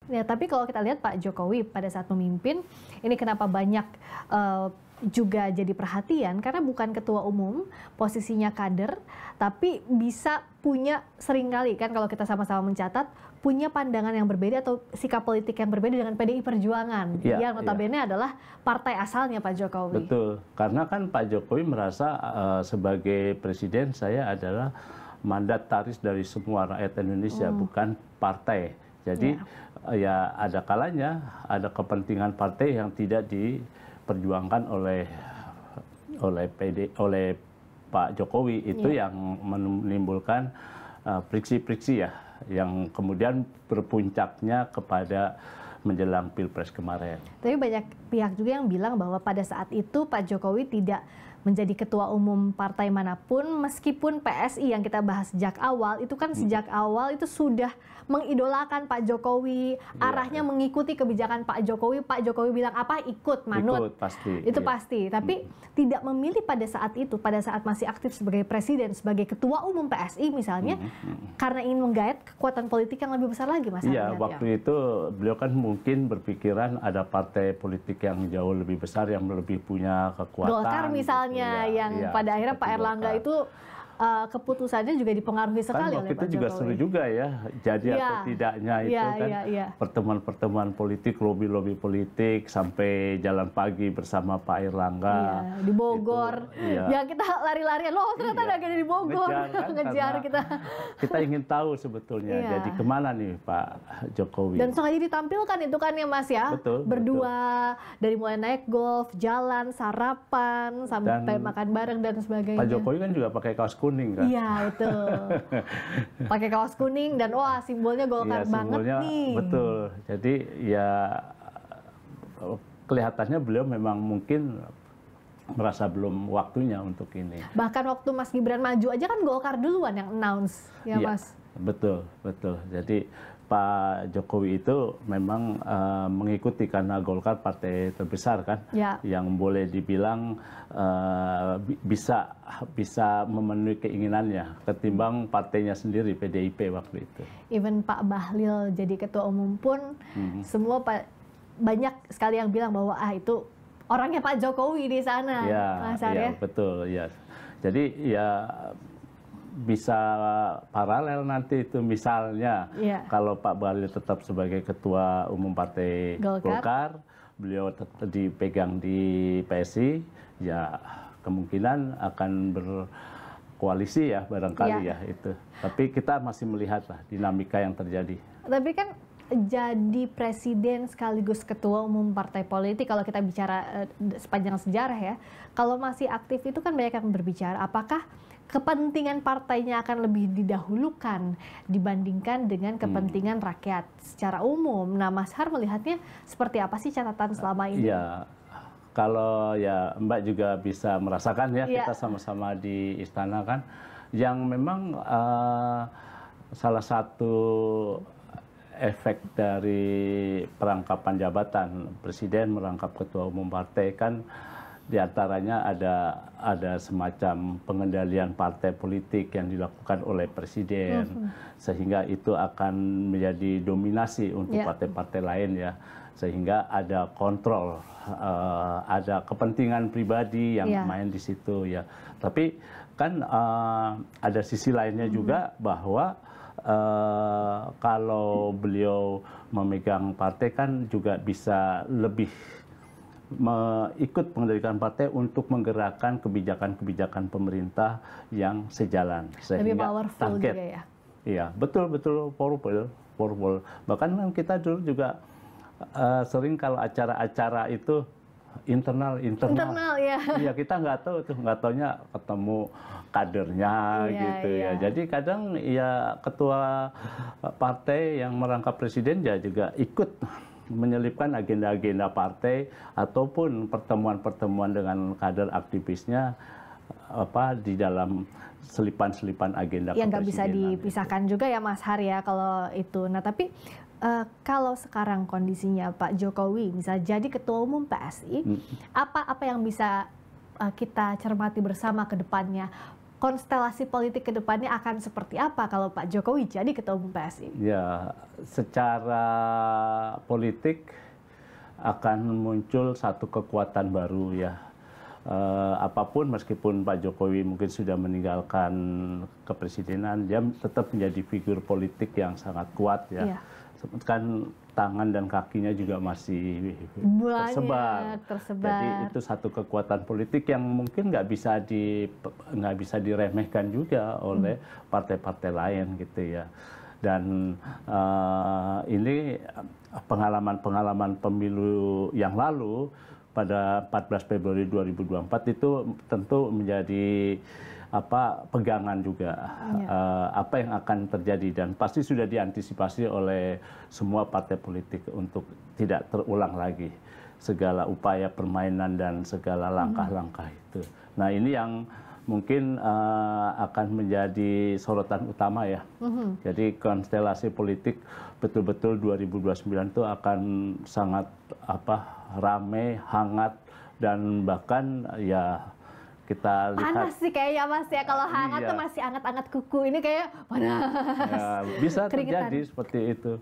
Ya, tapi kalau kita lihat Pak Jokowi pada saat memimpin, ini kenapa banyak juga jadi perhatian, karena bukan ketua umum, posisinya kader, tapi bisa punya seringkali kan kalau kita sama-sama mencatat, punya pandangan yang berbeda atau sikap politik yang berbeda dengan PDI Perjuangan, yang notabene adalah partai asalnya Pak Jokowi. Betul, karena kan Pak Jokowi merasa sebagai presiden saya adalah mandataris dari semua rakyat Indonesia, bukan partai. Jadi ya ada kalanya ada kepentingan partai yang tidak diperjuangkan oleh Pak Jokowi, itu yang menimbulkan friksi-friksi ya, yang kemudian berpuncaknya kepada menjelang Pilpres kemarin. Tapi banyak pihak juga yang bilang bahwa pada saat itu Pak Jokowi tidak menjadi ketua umum partai manapun, meskipun PSI yang kita bahas sejak awal, itu kan sejak awal itu sudah mengidolakan Pak Jokowi, arahnya mengikuti kebijakan Pak Jokowi bilang apa, ikut, manut. Ikut, pasti. Itu pasti, tapi tidak memilih pada saat itu, pada saat masih aktif sebagai presiden, sebagai ketua umum PSI misalnya, karena ingin menggait kekuatan politik yang lebih besar lagi, Mas. Iya, waktu itu beliau kan mungkin berpikiran ada partai politik yang jauh lebih besar, yang lebih punya kekuatan. Golkar misalnya, yang pada akhirnya Pak Erlangga itu keputusannya juga dipengaruhi sekali oleh Pak Jokowi. Itu juga seru juga ya, jadi atau tidaknya itu kan pertemuan-pertemuan politik, lobi-lobi politik sampai jalan pagi bersama Pak Erlangga di Bogor. Ya kita lari-larian, loh ternyata ada di Bogor, ngejar kita. Kita ingin tahu sebetulnya jadi kemana nih Pak Jokowi. Dan sengaja ditampilkan itu kan ya Mas ya, berdua dari mulai naik golf, jalan, sarapan, sampai makan bareng dan sebagainya. Pak Jokowi kan juga pakai kaos kuning kan? Iya itu, pakai kaos kuning dan wah simbolnya Golkar banget nih. Betul, jadi ya kelihatannya beliau memang mungkin merasa belum waktunya untuk ini. Bahkan waktu Mas Gibran maju aja kan Golkar duluan yang announce, ya Mas? Betul, betul. Jadi Pak Jokowi itu memang mengikuti karena Golkar partai terbesar kan, yang boleh dibilang bisa memenuhi keinginannya ketimbang partainya sendiri PDIP waktu itu. Even Pak Bahlil jadi ketua umum pun semua banyak sekali yang bilang bahwa itu orangnya Pak Jokowi di sana, Mas Arya. Betul, ya. Jadi ya bisa paralel nanti itu misalnya kalau Pak Bahlil tetap sebagai ketua umum partai Golkar, beliau tetap dipegang di PSI, ya kemungkinan akan berkoalisi ya barangkali ya itu. Tapi kita masih melihat lah dinamika yang terjadi. Tapi kan jadi presiden sekaligus ketua umum partai politik, kalau kita bicara sepanjang sejarah ya, kalau masih aktif itu kan banyak yang berbicara apakah kepentingan partainya akan lebih didahulukan dibandingkan dengan kepentingan rakyat secara umum. Nah, Mas Har melihatnya seperti apa sih catatan selama ini? Ya, kalau ya Mbak juga bisa merasakan ya, kita sama-sama di istana kan, yang memang salah satu efek dari perangkapan jabatan presiden merangkap ketua umum partai kan, diantaranya ada semacam pengendalian partai politik yang dilakukan oleh presiden, sehingga itu akan menjadi dominasi untuk partai-partai lain ya, sehingga ada kontrol, ada kepentingan pribadi yang main di situ ya. Tapi kan ada sisi lainnya juga bahwa kalau beliau memegang partai kan juga bisa lebih ikut mengendalikan partai untuk menggerakkan kebijakan-kebijakan pemerintah yang sejalan, sehingga lebih powerful juga ya. Iya, betul powerful. Bahkan kan kita dulu juga sering kalau acara-acara itu internal ya. Iya, kita nggak tahu tuh, nggak taunya ketemu kadernya gitu ya. Jadi kadang ya ketua partai yang merangkap presiden ya juga ikut menyelipkan agenda-agenda partai ataupun pertemuan-pertemuan dengan kader aktivisnya di dalam selipan-selipan agenda yang nggak bisa dipisahkan itu juga ya Mas Har ya kalau itu. Nah tapi kalau sekarang kondisinya Pak Jokowi misalnya jadi ketua umum PSI, apa yang bisa kita cermati bersama ke depannya? konstelasi politik ke depannya akan seperti apa kalau Pak Jokowi jadi Ketua Umum PSI? Ya, secara politik akan muncul satu kekuatan baru ya. Apapun meskipun Pak Jokowi mungkin sudah meninggalkan kepresidenan, dia tetap menjadi figur politik yang sangat kuat ya. Iya. Kan tangan dan kakinya juga masih Banyak, tersebar. Jadi itu satu kekuatan politik yang mungkin nggak bisa diremehkan juga oleh partai-partai lain gitu ya. Dan ini pengalaman pemilu yang lalu pada 14 Februari 2024 itu tentu menjadi pegangan juga apa yang akan terjadi, dan pasti sudah diantisipasi oleh semua partai politik untuk tidak terulang lagi segala upaya permainan dan segala langkah-langkah itu. Nah, ini yang mungkin akan menjadi sorotan utama ya. Jadi konstelasi politik betul-betul 2029 itu akan sangat ramai, hangat, dan bahkan ya kita lihat panas sih kayaknya Mas ya, kalau hangat tuh masih anget-anget kuku, ini kayak panas. Ya, bisa terjadi seperti itu.